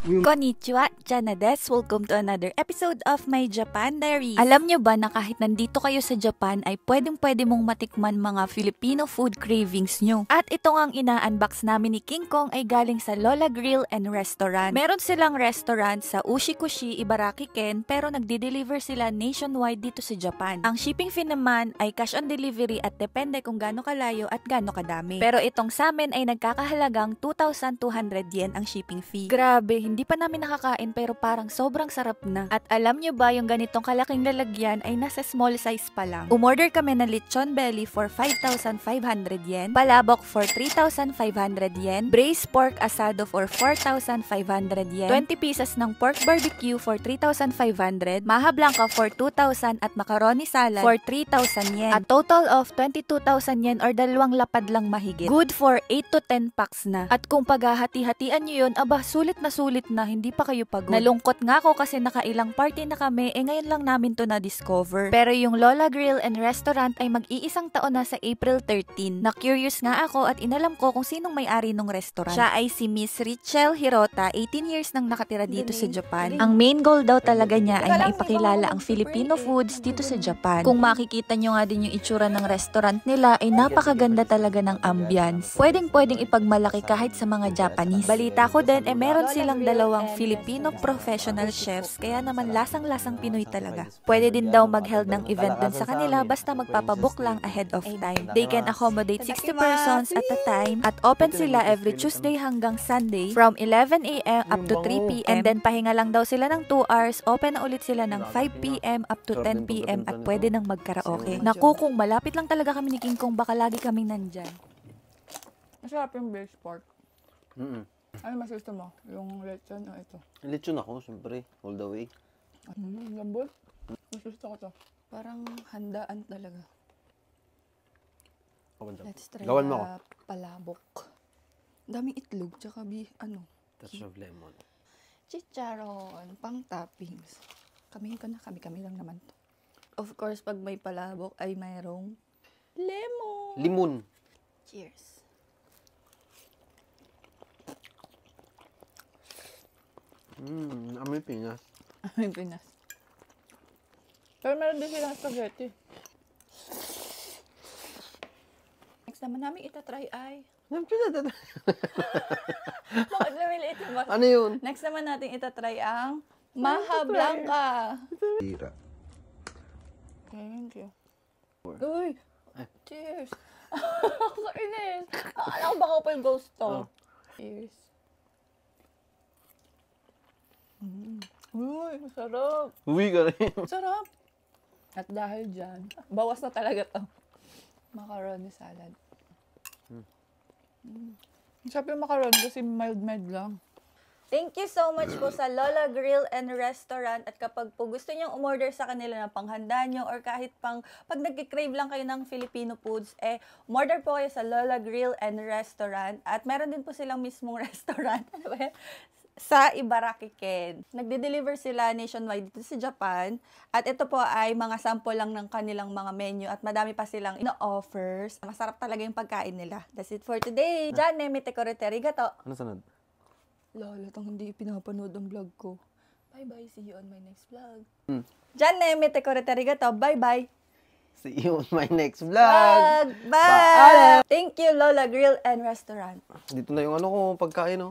Konnichiwa, Jana des. Welcome to another episode of my Japan Diaries. Alam nyo ba na kahit nandito kayo sa Japan ay pwedeng-pwede mong matikman mga Filipino food cravings nyo? At ito ang ina-unbox namin ni King Kong ay galing sa Lola Grill and Restaurant. Meron silang restaurant sa Ushikushi, Ibaraki, Ken, pero nagde-deliver sila nationwide dito sa Japan. Ang shipping fee naman ay cash on delivery at depende kung gaano kalayo at gaano kadami. Pero itong sa amin ay nagkakahalagang 2,200 yen ang shipping fee. Grabe, hindi pa namin nakakain pero parang sobrang sarap na. At alam nyo ba yung ganitong kalaking lalagyan ay nasa small size pa lang. Umorder kami ng lechon belly for 5,500 yen, palabok for 3,500 yen, braised pork asado for 4,500 yen, 20 pieces ng pork barbecue for 3,500, maha blanca for 2,000 at macaroni salad for 3,000 yen. A total of 22,000 yen or dalawang lapad lang mahigit. Good for 8 to 10 packs na. At kung paghahati-hatian nyo yun, aba sulit na hindi pa kayo pagod. Nalungkot nga ako kasi nakailang party na kami ngayon lang namin to na-discover. Pero yung Lola Grill and Restaurant ay mag-iisang taon na sa April 13. Na-curious nga ako at inalam ko kung sinong may-ari ng restaurant. Siya ay si Miss Richelle Hirota, 18 years nang nakatira dito sa Japan. Ang main goal daw talaga niya ay maipakilala ang Filipino foods dito sa Japan. Kung makikita nyo nga din yung itsura ng restaurant nila ay napakaganda talaga ng ambience. Pwedeng ipagmalaki kahit sa mga Japanese. Balita ko din meron silang dalawang Filipino professional chefs, kaya naman lasang-lasang Pinoy talaga. Pwede din daw mag-held ng event dun sa kanila basta magpapabook lang ahead of time. They can accommodate 60 persons at a time at open sila every Tuesday hanggang Sunday from 11 AM up to 3 PM and then pahinga lang daw sila ng 2 hours, open na ulit sila ng 5 PM up to 10 PM at pwede nang mag-karaoke. Naku, kung malapit lang talaga kami ni King Kong, baka lagi kaming nandyan. Masarap yung braised pork. Ano mas gusto mo? Yung lechon o ito? Lechon ako, syempre. All the way. Lambot. Mas gusto ko to. Parang handaan talaga. Let's try Gawan mo ako. Palabok. Daming itlog, tsaka Touch of lemon. Chicharon, pang toppings. Kami lang naman to. Of course, pag may palabok ay mayroong lemon. Limon. Cheers. Amoy Pinas. Amoy Pinas. Pero meron din silang spaghetti. Next naman namin itatry ay... Bakit lumiliit yung box? Ano yun? Next naman natin itatry ang maha blanca. Thank you. Uy! Cheers! Kainis! Alam ko baka pa yung ghost to. Cheers. Uy, masarap. Uwi ka rin. Masarap. At dahil dyan, bawas na talaga to. Macaroni salad. Masarap yung macaroni kasi mild lang. Thank you so much po sa Lola Grill and Restaurant. At kapag po gusto nyong umorder sa kanila ng panghanda nyo or kahit pag nag-crave lang kayo ng Filipino foods, umorder po kayo sa Lola Grill and Restaurant. At meron din po silang mismong restaurant sa Ibaraki, Ken. Nagde-deliver sila nationwide dito sa Japan. At ito po ay mga sample lang ng kanilang mga menu at madami pa silang ino-offers. Masarap talaga yung pagkain nila. That's it for today. Diyan, Nemite Korete, arigato. Ano sanad? Lala, tang hindi pinapanood ang vlog ko. Bye-bye, see you on my next vlog. Diyan, Nemite Korete, arigato. Bye-bye. See you on my next vlog. Bye! Thank you, Lola Grill and Restaurant. Dito na yung pagkain,